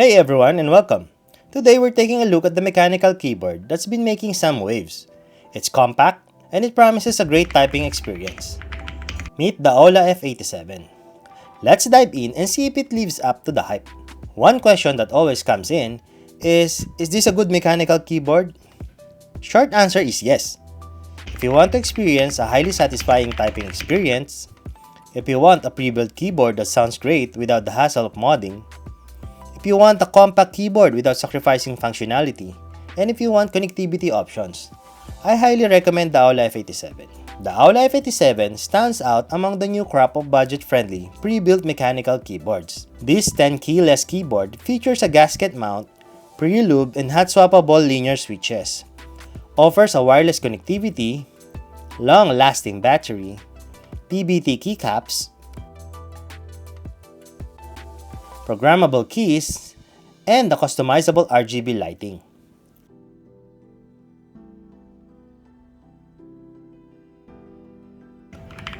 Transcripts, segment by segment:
Hey everyone and welcome! Today we're taking a look at the mechanical keyboard that's been making some waves. It's compact and it promises a great typing experience. Meet the Aula F87. Let's dive in and see if it lives up to the hype. One question that always comes in is this a good mechanical keyboard? Short answer is yes. If you want to experience a highly satisfying typing experience, if you want a pre-built keyboard that sounds great without the hassle of modding, if you want a compact keyboard without sacrificing functionality, and if you want connectivity options, I highly recommend the Aula F87. The Aula F87 stands out among the new crop of budget-friendly, pre-built mechanical keyboards. This 10-keyless keyboard features a gasket mount, pre-lubed and hot-swappable linear switches, offers a wireless connectivity, long-lasting battery, PBT keycaps, programmable keys, and the customizable RGB lighting.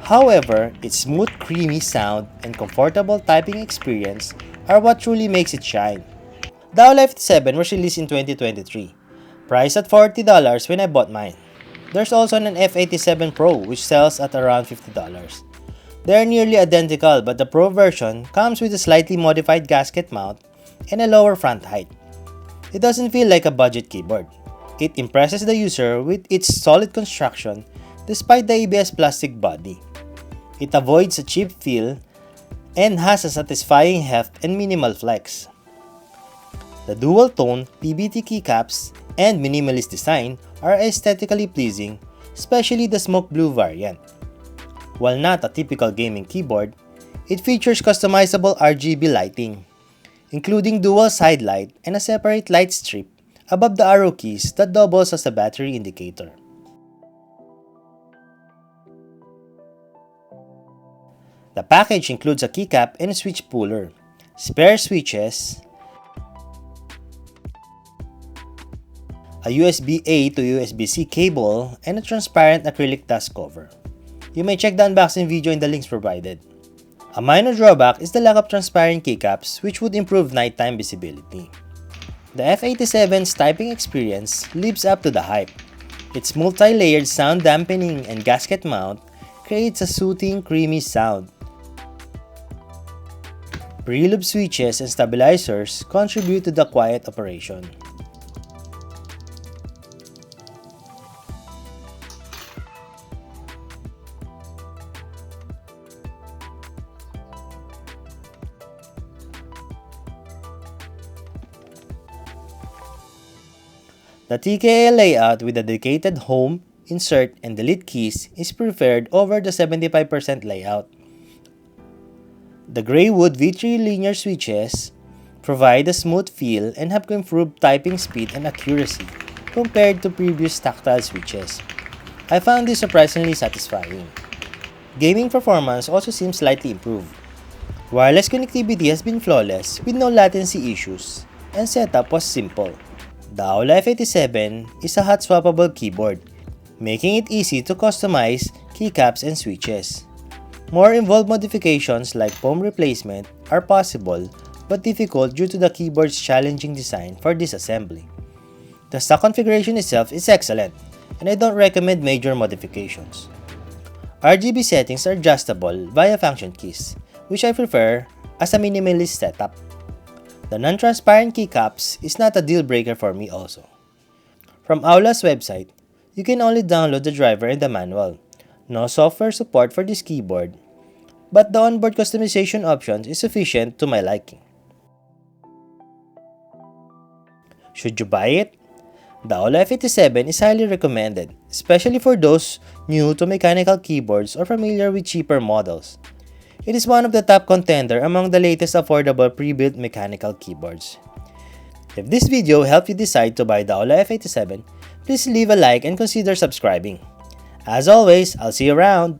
However, its smooth, creamy sound and comfortable typing experience are what truly makes it shine. The Aula F87 was released in 2023, priced at $40 when I bought mine. There's also an F87 Pro which sells at around $50. They are nearly identical, but the Pro version comes with a slightly modified gasket mount and a lower front height. It doesn't feel like a budget keyboard. It impresses the user with its solid construction despite the ABS plastic body. It avoids a cheap feel and has a satisfying heft and minimal flex. The dual-tone PBT keycaps and minimalist design are aesthetically pleasing, especially the smoke blue variant. While not a typical gaming keyboard, it features customizable RGB lighting, including dual side light and a separate light strip above the arrow keys that doubles as a battery indicator. The package includes a keycap and a switch puller, spare switches, a USB-A to USB-C cable, and a transparent acrylic dust cover. You may check the unboxing video in the links provided. A minor drawback is the lack of transparent keycaps, which would improve nighttime visibility. The F87's typing experience lives up to the hype. Its multi-layered sound dampening and gasket mount creates a soothing, creamy sound. Pre-lubed switches and stabilizers contribute to the quiet operation. The TKL layout with a dedicated home, insert, and delete keys is preferred over the 75% layout. The gray wood V3 linear switches provide a smooth feel and have improved typing speed and accuracy compared to previous tactile switches. I found this surprisingly satisfying. Gaming performance also seems slightly improved. Wireless connectivity has been flawless with no latency issues, and setup was simple. The Aula F87 is a hot swappable keyboard, making it easy to customize keycaps and switches. More involved modifications like foam replacement are possible but difficult due to the keyboard's challenging design for disassembly. The stock configuration itself is excellent, and I don't recommend major modifications. RGB settings are adjustable via function keys, which I prefer as a minimalist setup. The non-transparent keycaps is not a deal breaker for me also. From Aula's website, you can only download the driver and the manual. No software support for this keyboard, but the onboard customization options is sufficient to my liking. Should you buy it? The Aula F87 is highly recommended, especially for those new to mechanical keyboards or familiar with cheaper models. It is one of the top contender among the latest affordable pre-built mechanical keyboards. If this video helped you decide to buy the Aula F87, please leave a like and consider subscribing. As always, I'll see you around!